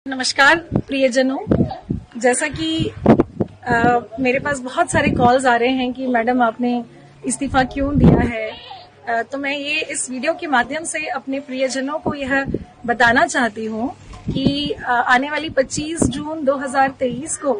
नमस्कार प्रियजनों, जैसा कि मेरे पास बहुत सारे कॉल्स आ रहे हैं कि मैडम आपने इस्तीफा क्यों दिया है, तो मैं ये इस वीडियो के माध्यम से अपने प्रियजनों को यह बताना चाहती हूँ कि आने वाली 25 जून 2023 को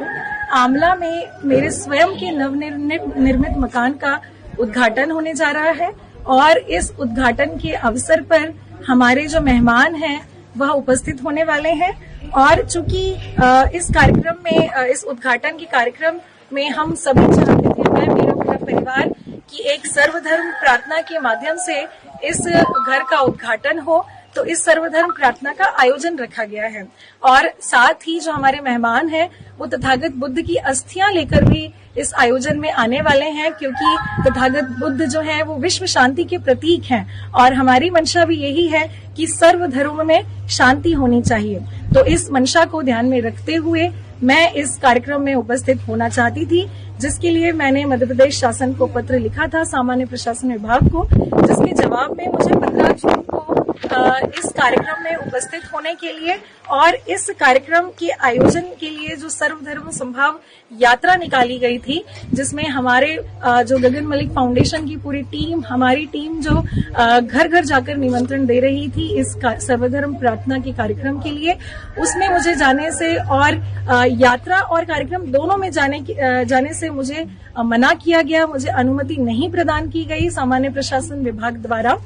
आमला में मेरे स्वयं के नवनिर्मित मकान का उद्घाटन होने जा रहा है और इस उद्घाटन के अवसर पर हमारे जो मेहमान हैं वह उपस्थित होने वाले हैं। और चूंकि इस कार्यक्रम में इस उद्घाटन के कार्यक्रम में हम सभी चाहते थे, मैं मेरा पूरा परिवार, कि एक सर्वधर्म प्रार्थना के माध्यम से इस घर का उद्घाटन हो, तो इस सर्वधर्म प्रार्थना का आयोजन रखा गया है। और साथ ही जो हमारे मेहमान हैं वो तथागत बुद्ध की अस्थियां लेकर भी इस आयोजन में आने वाले हैं, क्योंकि तथागत बुद्ध जो है वो विश्व शांति के प्रतीक हैं और हमारी मंशा भी यही है कि सर्वधर्म में शांति होनी चाहिए। तो इस मंशा को ध्यान में रखते हुए मैं इस कार्यक्रम में उपस्थित होना चाहती थी, जिसके लिए मैंने मध्य प्रदेश शासन को पत्र लिखा था, सामान्य प्रशासन विभाग को, जिसके जवाब में मुझे 15 जून को इस कार्यक्रम में उपस्थित होने के लिए और इस कार्यक्रम के आयोजन के लिए जो सर्वधर्म संभाव यात्रा निकाली गई थी, जिसमें हमारे जो गगन मलिक फाउंडेशन की पूरी टीम, हमारी टीम जो घर घर जाकर निमंत्रण दे रही थी इस सर्वधर्म प्रार्थना के कार्यक्रम के लिए, उसमें मुझे जाने से और यात्रा और कार्यक्रम दोनों में जाने से मुझे मना किया गया, मुझे अनुमति नहीं प्रदान की गई सामान्य प्रशासन विभाग द्वारा।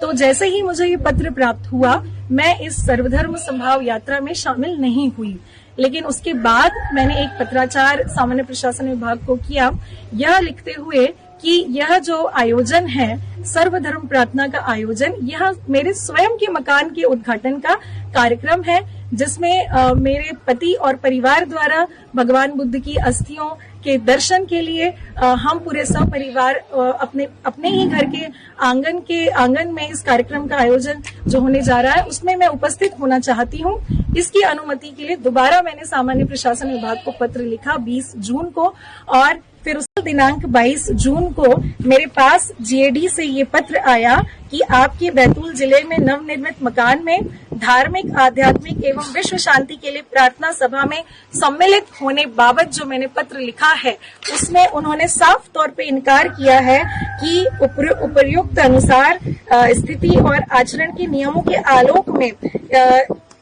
तो जैसे ही मुझे ये पत्र प्राप्त हुआ, मैं इस सर्वधर्म संभाव यात्रा में शामिल नहीं हुई। लेकिन उसके बाद मैंने एक पत्राचार सामान्य प्रशासन विभाग को किया, यह लिखते हुए कि यह जो आयोजन है सर्वधर्म प्रार्थना का आयोजन, यह मेरे स्वयं के मकान के उद्घाटन का कार्यक्रम है, जिसमें मेरे पति और परिवार द्वारा भगवान बुद्ध की अस्थियों के दर्शन के लिए हम पूरे सपरिवार अपने ही घर के आंगन में इस कार्यक्रम का आयोजन जो होने जा रहा है उसमें मैं उपस्थित होना चाहती हूँ। इसकी अनुमति के लिए दोबारा मैंने सामान्य प्रशासन विभाग को पत्र लिखा 20 जून को और फिर उस दिनांक 22 जून को मेरे पास जीएडी से ये पत्र आया कि आपके बैतूल जिले में नवनिर्मित मकान में धार्मिक, आध्यात्मिक एवं विश्व शांति के लिए प्रार्थना सभा में सम्मिलित होने बाबत जो मैंने पत्र लिखा है, उसमें उन्होंने साफ तौर पे इनकार किया है कि उपर्युक्त अनुसार स्थिति और आचरण के नियमों के आलोक में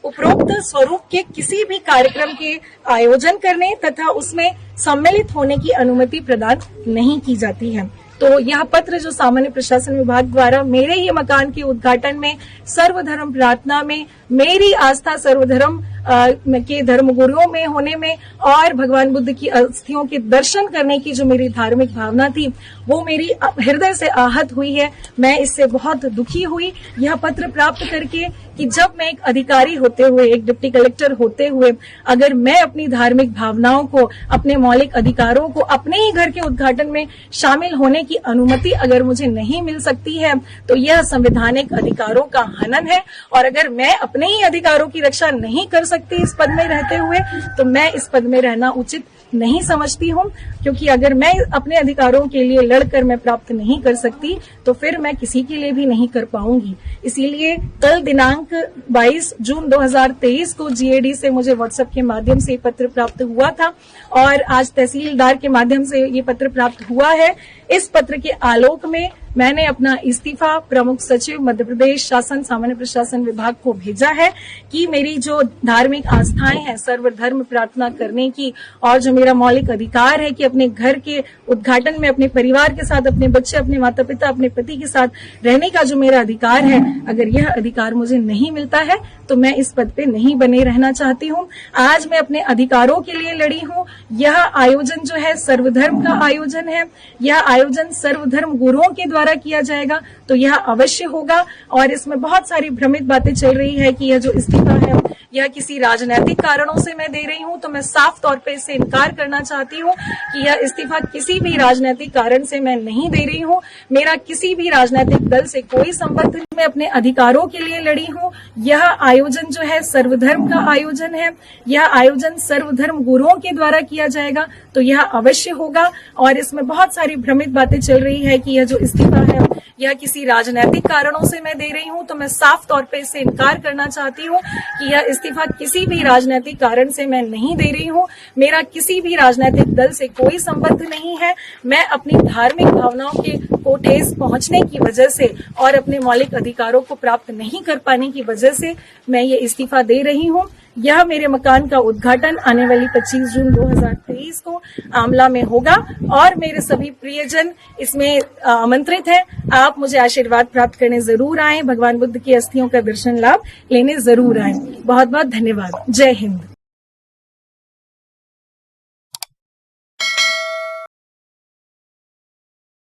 उपरोक्त स्वरूप के किसी भी कार्यक्रम के आयोजन करने तथा उसमें सम्मिलित होने की अनुमति प्रदान नहीं की जाती है। तो यह पत्र जो सामान्य प्रशासन विभाग द्वारा मेरे ही मकान के उद्घाटन में सर्वधर्म प्रार्थना में मेरी आस्था सर्वधर्म के धर्मगुरुओं में होने में और भगवान बुद्ध की अस्थियों के दर्शन करने की जो मेरी धार्मिक भावना थी वो मेरी हृदय से आहत हुई है। मैं इससे बहुत दुखी हुई यह पत्र प्राप्त करके कि जब मैं एक अधिकारी होते हुए, एक डिप्टी कलेक्टर होते हुए, अगर मैं अपनी धार्मिक भावनाओं को, अपने मौलिक अधिकारों को अपने ही घर के उद्घाटन में शामिल होने की अनुमति अगर मुझे नहीं मिल सकती है तो यह संवैधानिक अधिकारों का हनन है। और अगर मैं अपने ही अधिकारों की रक्षा नहीं कर सकती इस पद में रहते हुए, तो मैं इस पद में रहना उचित नहीं समझती हूँ, क्योंकि अगर मैं अपने अधिकारों के लिए लड़कर मैं प्राप्त नहीं कर सकती तो फिर मैं किसी के लिए भी नहीं कर पाऊंगी। इसीलिए कल दिनांक 22 जून 2023 को जीएडी से मुझे व्हाट्सएप के माध्यम से पत्र प्राप्त हुआ था और आज तहसीलदार के माध्यम से ये पत्र प्राप्त हुआ है। इस पत्र के आलोक में मैंने अपना इस्तीफा प्रमुख सचिव मध्य प्रदेश शासन सामान्य प्रशासन विभाग को भेजा है कि मेरी जो धार्मिक आस्थाएं हैं सर्वधर्म प्रार्थना करने की और जो मेरा मौलिक अधिकार है कि अपने घर के उद्घाटन में अपने परिवार के साथ, अपने बच्चे, अपने माता पिता, अपने पति के साथ रहने का जो मेरा अधिकार है, अगर यह अधिकार मुझे नहीं मिलता है तो मैं इस पद पे नहीं बने रहना चाहती हूँ। आज मैं अपने अधिकारों के लिए लड़ी हूँ। यह आयोजन जो है सर्वधर्म का आयोजन है, यह आयोजन सर्वधर्म गुरुओं के द्वारा किया जाएगा, तो यह अवश्य होगा। और इसमें बहुत सारी भ्रमित बातें चल रही है कि यह जो इस्तीफा है यह किसी राजनीतिक कारणों से मैं दे रही हूं, तो मैं साफ तौर पे इससे इनकार करना चाहती हूं कि यह इस्तीफा किसी भी राजनीतिक कारण से मैं नहीं दे रही हूं। मेरा किसी भी राजनीतिक दल से कोई संबंध नहीं, मैं अपने अधिकारों के लिए लड़ी हूं। यह आयोजन जो है सर्वधर्म का आयोजन है, यह आयोजन सर्वधर्म गुरुओं के द्वारा किया जाएगा, तो यह अवश्य होगा। और इसमें बहुत सारी भ्रमित बातें चल रही है कि यह जो इस्तीफा है यह किसी राजनीतिक कारणों से मैं दे रही हूं, तो मैं साफ तौर पे इससे इनकार करना चाहती हूं कि यह इस्तीफा किसी भी राजनीतिक कारण से मैं नहीं दे रही हूँ। मेरा किसी भी राजनीतिक दल से कोई संबंध नहीं है। मैं अपनी धार्मिक भावनाओं के को ठेस पहुंचने की वजह से और अपने मौलिक अधिकारों को प्राप्त नहीं कर पाने की वजह से मैं ये इस्तीफा दे रही हूँ। यह मेरे मकान का उद्घाटन आने वाली 25 जून 2023 को आमला में होगा और मेरे सभी प्रियजन इसमें आमंत्रित हैं। आप मुझे आशीर्वाद प्राप्त करने जरूर आएं, भगवान बुद्ध की अस्थियों का दर्शन लाभ लेने जरूर आएं। बहुत बहुत धन्यवाद। जय हिंद।